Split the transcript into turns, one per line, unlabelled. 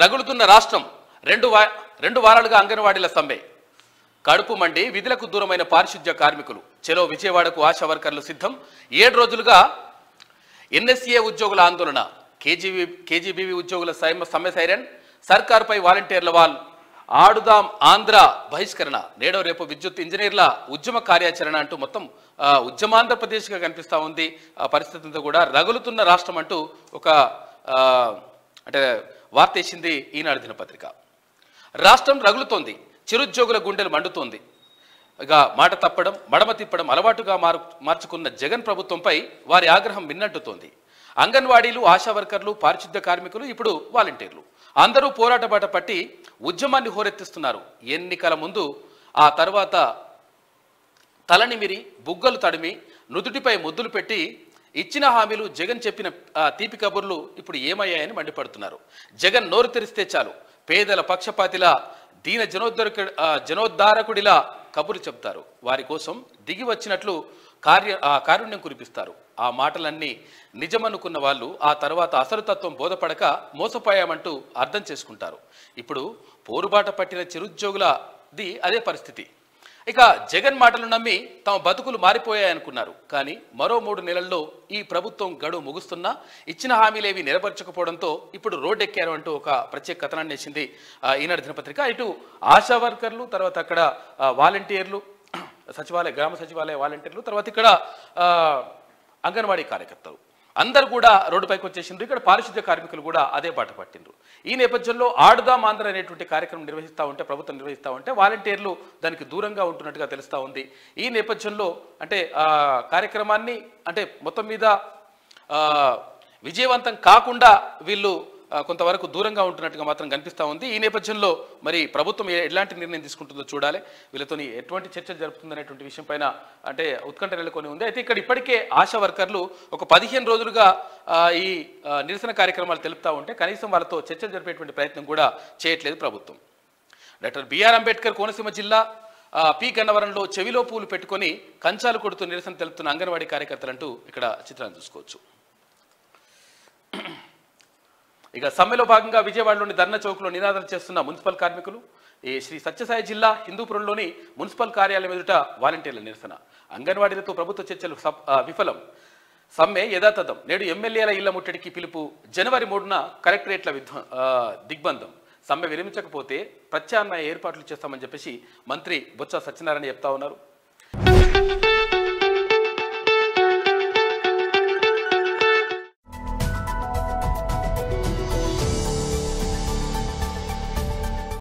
రగులుతున్న రాష్ట్రం రెండు వారాలుగా అంగన్వాడీల సమ్మె. కడుపు మండి విధులకు దూరమైన పారిశుద్ధ్య కార్మికులు. చెలో విజయవాడకు ఆశా వర్కర్లు సిద్ధం. 7 రోజులుగా ఎన్ఎస్ఏ ఉద్యోగుల ఆందోళన. కేజీబీవీ ఉద్యోగుల సమ్మె సైరన్. సర్కార్పై వాలంటీర్ల వాల్. ఆడుదాం ఆంధ్ర బహిష్కరణ. నేడో రేపు విద్యుత్ ఇంజనీర్ల ఉద్యమ కార్యాచరణ అంటూ మొత్తం ఉద్యమాంధ్రప్రదేశ్గా కనిపిస్తూ ఉంది. ఆ పరిస్థితులతో కూడా రగులుతున్న రాష్ట్రం అంటూ ఒక అంటే వార్త వేసింది ఈనాడు దినపత్రిక. రాష్ట్రం రగులుతోంది. చిరుద్యోగుల గుండెలు మండుతోంది. ఇక మాట తప్పడం మడమ తిప్పడం అలవాటుగా మార్చుకున్న జగన్ ప్రభుత్వంపై వారి ఆగ్రహం మిన్నంటుతోంది. అంగన్వాడీలు, ఆశా వర్కర్లు, పారిశుద్ధ్య కార్మికులు, ఇప్పుడు వాలంటీర్లు అందరూ పోరాట బాట పట్టి ఉద్యమాన్ని హోరెత్తిస్తున్నారు. ఎన్నికల ముందు ఆ తర్వాత తలనిమిరి బుగ్గలు తడిమి నుదుటిపై ముద్దులు పెట్టి ఇచ్చిన హామీలు, జగన్ చెప్పిన తీపి కబుర్లు ఇప్పుడు ఏమయ్యాయని మండిపడుతున్నారు. జగన్ నోరు తెరిస్తే చాలు పేదల పక్షపాతిలా, దీన జనోద్ధారకుడిలా కబుర్లు చెప్తారు. వారి కోసం దిగి వచ్చినట్లు కారుణ్యం కురిపిస్తారు. ఆ మాటలన్నీ నిజమనుకున్న వాళ్ళు ఆ తర్వాత అసలు తత్వం బోధపడక మోసపోయామంటూ అర్థం చేసుకుంటారు. ఇప్పుడు పోరుబాట పట్టిన చిరుద్యోగులది అదే పరిస్థితి. ఇక జగన్ మాటలు నమ్మి తమ బతుకులు మారిపోయాయనుకున్నారు. కానీ మరో 3 నెలల్లో ఈ ప్రభుత్వం గడువు ముగుస్తున్నా ఇచ్చిన హామీలేవి నెరవేర్చకపోవడంతో ఇప్పుడు రోడ్డెక్కారు అంటూ ఒక ప్రత్యేక కథనాన్ని వేసింది ఈనాడు దినపత్రిక. ఇటు ఆశా వర్కర్లు, తర్వాత అక్కడ వాలంటీర్లు, గ్రామ సచివాలయ వాలంటీర్లు, తర్వాత ఇక్కడ అంగన్వాడీ కార్యకర్తలు అందరు కూడా రోడ్డుపైకి వచ్చేసిండ్రు. ఇక్కడ పారిశుద్ధ్య కార్మికులు కూడా అదే బాట పట్టిండ్రు. ఈ నేపథ్యంలో ఆడుదాం ఆంధ్ర అనేటువంటి కార్యక్రమం నిర్వహిస్తూ ఉంటే, ప్రభుత్వం నిర్వహిస్తూ ఉంటే వాలంటీర్లు దానికి దూరంగా ఉంటున్నట్టుగా తెలుస్తూ ఉంది. ఈ నేపథ్యంలో అంటే కార్యక్రమాన్ని అంటే మొత్తం మీద విజయవంతం కాకుండా వీళ్ళు కొంతవరకు దూరంగా ఉంటున్నట్టుగా మాత్రం కనిపిస్తూ ఉంది. ఈ నేపథ్యంలో మరి ప్రభుత్వం ఎలాంటి నిర్ణయం తీసుకుంటుందో చూడాలి. వీళ్ళతో ఎటువంటి చర్చలు జరుపుతుందనేటువంటి విషయం పైన అంటే ఉత్కంఠ నెలకొని ఉంది. అయితే ఇక్కడ ఇప్పటికే ఆశా వర్కర్లు ఒక 15 రోజులుగా ఈ నిరసన కార్యక్రమాలు తెలుపుతూ ఉంటే కనీసం వాళ్ళతో చర్చలు జరిపేటువంటి ప్రయత్నం కూడా చేయట్లేదు ప్రభుత్వం. డాక్టర్ బిఆర్ అంబేద్కర్ కోనసీమ జిల్లా పి గన్నవరంలో చెవిలో పూలు పెట్టుకొని కంచాలు కొడుతూ నిరసన తెలుపుతున్న అంగన్వాడీ కార్యకర్తలంటూ ఇక్కడ చిత్రాన్ని చూసుకోవచ్చు. ఇక సమ్మెలో భాగంగా విజయవాడలోని ధర్నా చౌక్లో నినాదాలు చేస్తున్న మున్సిపల్ కార్మికులు. ఈ శ్రీ సత్యసాయి జిల్లా హిందూపురంలోని మున్సిపల్ కార్యాలయం ఎదుట వాలంటీర్ల నిరసన. అంగన్వాడీలతో ప్రభుత్వ చర్చలు విఫలం. సమ్మె యథాతథం. నేడు ఎమ్మెల్యేల ఇళ్ల ముట్టడికి పిలుపు. జనవరి 3న కలెక్టరేట్ల దిగ్బంధం. సమ్మె విరమించకపోతే ప్రత్యామ్నాయ ఏర్పాట్లు చేస్తామని చెప్పేసి మంత్రి బొత్స సత్యనారాయణ చెప్తా ఉన్నారు.